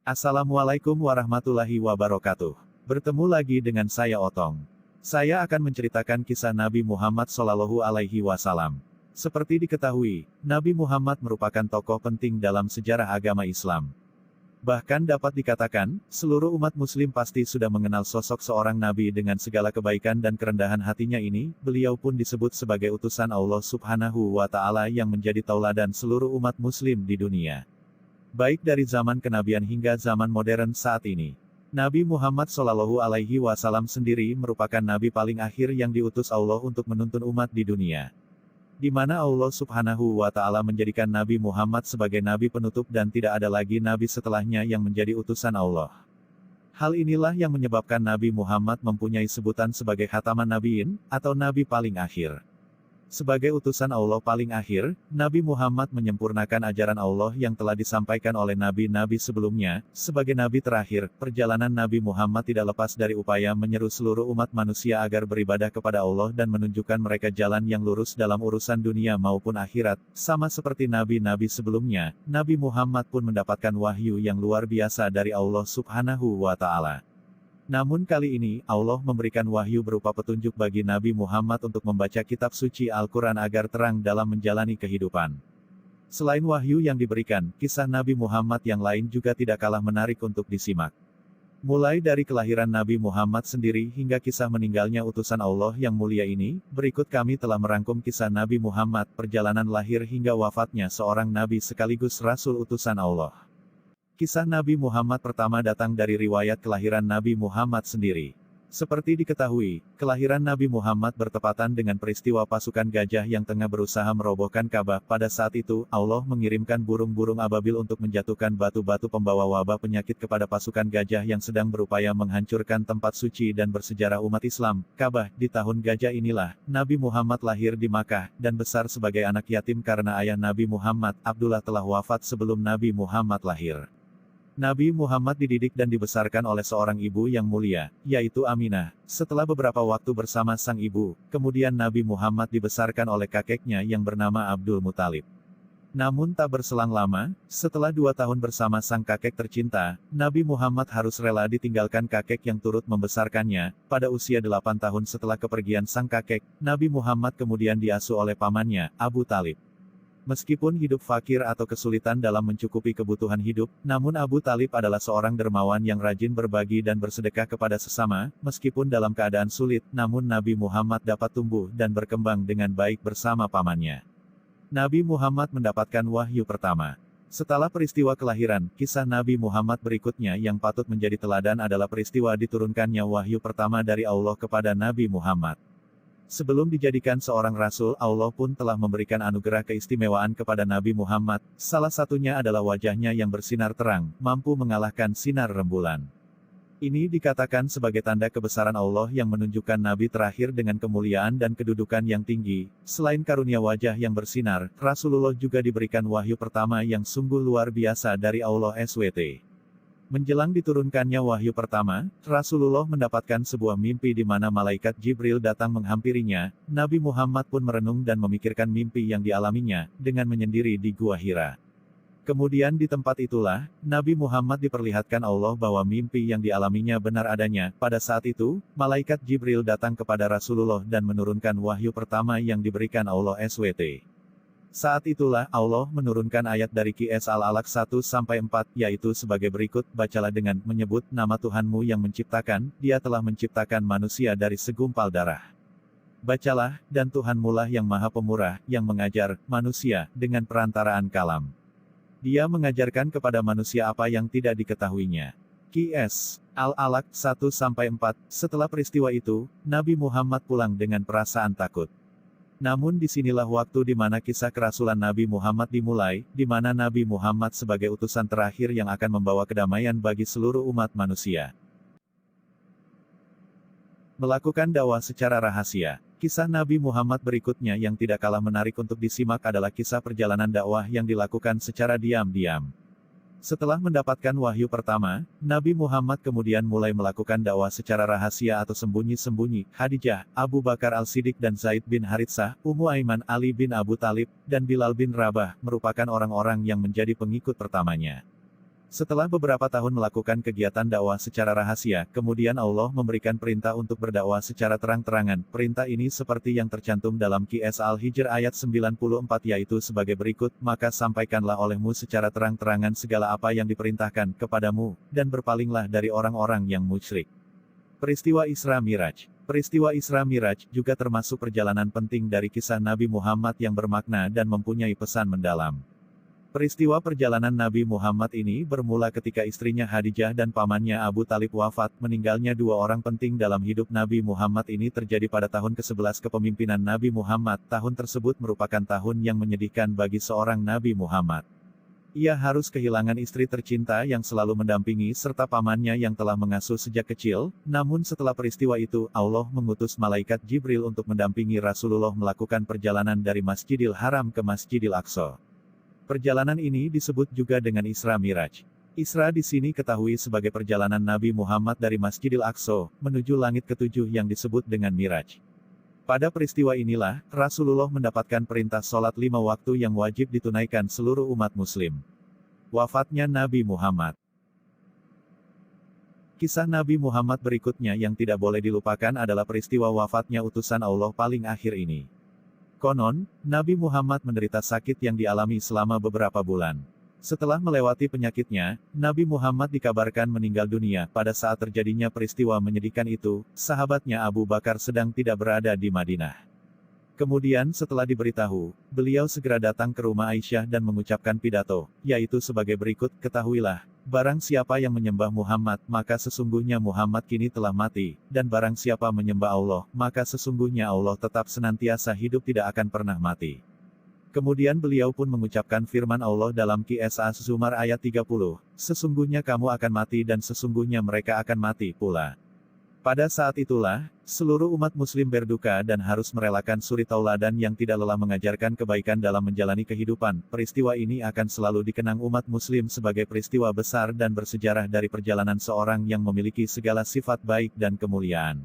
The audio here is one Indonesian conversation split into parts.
Assalamualaikum warahmatullahi wabarakatuh. Bertemu lagi dengan saya Otong. Saya akan menceritakan kisah Nabi Muhammad SAW. Seperti diketahui, Nabi Muhammad merupakan tokoh penting dalam sejarah agama Islam. Bahkan dapat dikatakan, seluruh umat muslim pasti sudah mengenal sosok seorang nabi dengan segala kebaikan dan kerendahan hatinya ini. Beliau pun disebut sebagai utusan Allah Subhanahu wa Ta'ala yang menjadi tauladan seluruh umat muslim di dunia. Baik dari zaman kenabian hingga zaman modern saat ini. Nabi Muhammad SAW sendiri merupakan nabi paling akhir yang diutus Allah untuk menuntun umat di dunia. Di mana Allah Subhanahu wa Ta'ala menjadikan Nabi Muhammad sebagai nabi penutup dan tidak ada lagi nabi setelahnya yang menjadi utusan Allah. Hal inilah yang menyebabkan Nabi Muhammad mempunyai sebutan sebagai Khataman Nabiyyin, atau nabi paling akhir. Sebagai utusan Allah paling akhir, Nabi Muhammad menyempurnakan ajaran Allah yang telah disampaikan oleh nabi-nabi sebelumnya. Sebagai nabi terakhir, perjalanan Nabi Muhammad tidak lepas dari upaya menyeru seluruh umat manusia agar beribadah kepada Allah dan menunjukkan mereka jalan yang lurus dalam urusan dunia maupun akhirat. Sama seperti nabi-nabi sebelumnya, Nabi Muhammad pun mendapatkan wahyu yang luar biasa dari Allah Subhanahu wa Ta'ala. Namun kali ini, Allah memberikan wahyu berupa petunjuk bagi Nabi Muhammad untuk membaca kitab suci Al-Quran agar terang dalam menjalani kehidupan. Selain wahyu yang diberikan, kisah Nabi Muhammad yang lain juga tidak kalah menarik untuk disimak. Mulai dari kelahiran Nabi Muhammad sendiri hingga kisah meninggalnya utusan Allah yang mulia ini, berikut kami telah merangkum kisah Nabi Muhammad, perjalanan lahir hingga wafatnya seorang Nabi sekaligus Rasul utusan Allah. Kisah Nabi Muhammad pertama datang dari riwayat kelahiran Nabi Muhammad sendiri. Seperti diketahui, kelahiran Nabi Muhammad bertepatan dengan peristiwa pasukan gajah yang tengah berusaha merobohkan Ka'bah. Pada saat itu, Allah mengirimkan burung-burung ababil untuk menjatuhkan batu-batu pembawa wabah penyakit kepada pasukan gajah yang sedang berupaya menghancurkan tempat suci dan bersejarah umat Islam, Ka'bah. Di tahun gajah inilah, Nabi Muhammad lahir di Makkah, dan besar sebagai anak yatim karena ayah Nabi Muhammad, Abdullah telah wafat sebelum Nabi Muhammad lahir. Nabi Muhammad dididik dan dibesarkan oleh seorang ibu yang mulia, yaitu Aminah. Setelah beberapa waktu bersama sang ibu, kemudian Nabi Muhammad dibesarkan oleh kakeknya yang bernama Abdul Muthalib. Namun tak berselang lama, setelah 2 tahun bersama sang kakek tercinta, Nabi Muhammad harus rela ditinggalkan kakek yang turut membesarkannya. Pada usia 8 tahun setelah kepergian sang kakek, Nabi Muhammad kemudian diasuh oleh pamannya, Abu Talib. Meskipun hidup fakir atau kesulitan dalam mencukupi kebutuhan hidup, namun Abu Talib adalah seorang dermawan yang rajin berbagi dan bersedekah kepada sesama. Meskipun dalam keadaan sulit, namun Nabi Muhammad dapat tumbuh dan berkembang dengan baik bersama pamannya. Nabi Muhammad mendapatkan wahyu pertama. Setelah peristiwa kelahiran, kisah Nabi Muhammad berikutnya yang patut menjadi teladan adalah peristiwa diturunkannya wahyu pertama dari Allah kepada Nabi Muhammad. Sebelum dijadikan seorang rasul, Allah pun telah memberikan anugerah keistimewaan kepada Nabi Muhammad. Salah satunya adalah wajahnya yang bersinar terang, mampu mengalahkan sinar rembulan. Ini dikatakan sebagai tanda kebesaran Allah yang menunjukkan Nabi terakhir dengan kemuliaan dan kedudukan yang tinggi. Selain karunia wajah yang bersinar, Rasulullah juga diberikan wahyu pertama yang sungguh luar biasa dari Allah SWT. Menjelang diturunkannya wahyu pertama, Rasulullah mendapatkan sebuah mimpi di mana malaikat Jibril datang menghampirinya. Nabi Muhammad pun merenung dan memikirkan mimpi yang dialaminya, dengan menyendiri di Gua Hira. Kemudian di tempat itulah, Nabi Muhammad diperlihatkan Allah bahwa mimpi yang dialaminya benar adanya. Pada saat itu, malaikat Jibril datang kepada Rasulullah dan menurunkan wahyu pertama yang diberikan Allah SWT. Saat itulah Allah menurunkan ayat dari Qs Al-Alaq 1-4, yaitu sebagai berikut, bacalah dengan menyebut nama Tuhanmu yang menciptakan, Dia telah menciptakan manusia dari segumpal darah. Bacalah, dan Tuhanmulah yang Maha Pemurah, yang mengajar manusia dengan perantaraan kalam. Dia mengajarkan kepada manusia apa yang tidak diketahuinya. Qs Al-Alaq 1-4. Setelah peristiwa itu, Nabi Muhammad pulang dengan perasaan takut. Namun disinilah waktu di mana kisah kerasulan Nabi Muhammad dimulai, di mana Nabi Muhammad sebagai utusan terakhir yang akan membawa kedamaian bagi seluruh umat manusia. Melakukan dakwah secara rahasia. Kisah Nabi Muhammad berikutnya yang tidak kalah menarik untuk disimak adalah kisah perjalanan dakwah yang dilakukan secara diam-diam. Setelah mendapatkan wahyu pertama, Nabi Muhammad kemudian mulai melakukan dakwah secara rahasia atau sembunyi-sembunyi. Khadijah, Abu Bakar Al-Siddiq dan Zaid bin Haritsah, Ummu Aiman, Ali bin Abu Talib, dan Bilal bin Rabah, merupakan orang-orang yang menjadi pengikut pertamanya. Setelah beberapa tahun melakukan kegiatan dakwah secara rahasia, kemudian Allah memberikan perintah untuk berdakwah secara terang-terangan. Perintah ini seperti yang tercantum dalam Qs Al-Hijr ayat 94 yaitu sebagai berikut, maka sampaikanlah olehmu secara terang-terangan segala apa yang diperintahkan kepadamu, dan berpalinglah dari orang-orang yang musyrik. Peristiwa Isra Miraj. Peristiwa Isra Miraj juga termasuk perjalanan penting dari kisah Nabi Muhammad yang bermakna dan mempunyai pesan mendalam. Peristiwa perjalanan Nabi Muhammad ini bermula ketika istrinya Khadijah dan pamannya Abu Talib wafat. Meninggalnya dua orang penting dalam hidup Nabi Muhammad ini terjadi pada tahun ke-11 kepemimpinan Nabi Muhammad. Tahun tersebut merupakan tahun yang menyedihkan bagi seorang Nabi Muhammad. Ia harus kehilangan istri tercinta yang selalu mendampingi serta pamannya yang telah mengasuh sejak kecil. Namun setelah peristiwa itu, Allah mengutus malaikat Jibril untuk mendampingi Rasulullah melakukan perjalanan dari Masjidil Haram ke Masjidil Aqsa. Perjalanan ini disebut juga dengan Isra Miraj. Isra di sini ketahui sebagai perjalanan Nabi Muhammad dari Masjidil Aqsa menuju langit ketujuh yang disebut dengan Miraj. Pada peristiwa inilah, Rasulullah mendapatkan perintah sholat 5 waktu yang wajib ditunaikan seluruh umat muslim. Wafatnya Nabi Muhammad. Kisah Nabi Muhammad berikutnya yang tidak boleh dilupakan adalah peristiwa wafatnya utusan Allah paling akhir ini. Konon, Nabi Muhammad menderita sakit yang dialami selama beberapa bulan. Setelah melewati penyakitnya, Nabi Muhammad dikabarkan meninggal dunia. Pada saat terjadinya peristiwa menyedihkan itu, sahabatnya Abu Bakar sedang tidak berada di Madinah. Kemudian setelah diberitahu, beliau segera datang ke rumah Aisyah dan mengucapkan pidato, yaitu sebagai berikut, ketahuilah, barang siapa yang menyembah Muhammad, maka sesungguhnya Muhammad kini telah mati, dan barang siapa menyembah Allah, maka sesungguhnya Allah tetap senantiasa hidup tidak akan pernah mati. Kemudian beliau pun mengucapkan firman Allah dalam Qs Az-Zumar ayat 30, sesungguhnya kamu akan mati dan sesungguhnya mereka akan mati pula. Pada saat itulah, seluruh umat muslim berduka dan harus merelakan suri tauladan yang tidak lelah mengajarkan kebaikan dalam menjalani kehidupan. Peristiwa ini akan selalu dikenang umat muslim sebagai peristiwa besar dan bersejarah dari perjalanan seorang yang memiliki segala sifat baik dan kemuliaan.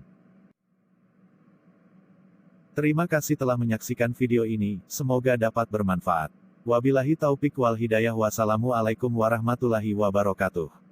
Terima kasih telah menyaksikan video ini, semoga dapat bermanfaat. Wabillahi taufik wal hidayah. Wassalamualaikum warahmatullahi wabarakatuh.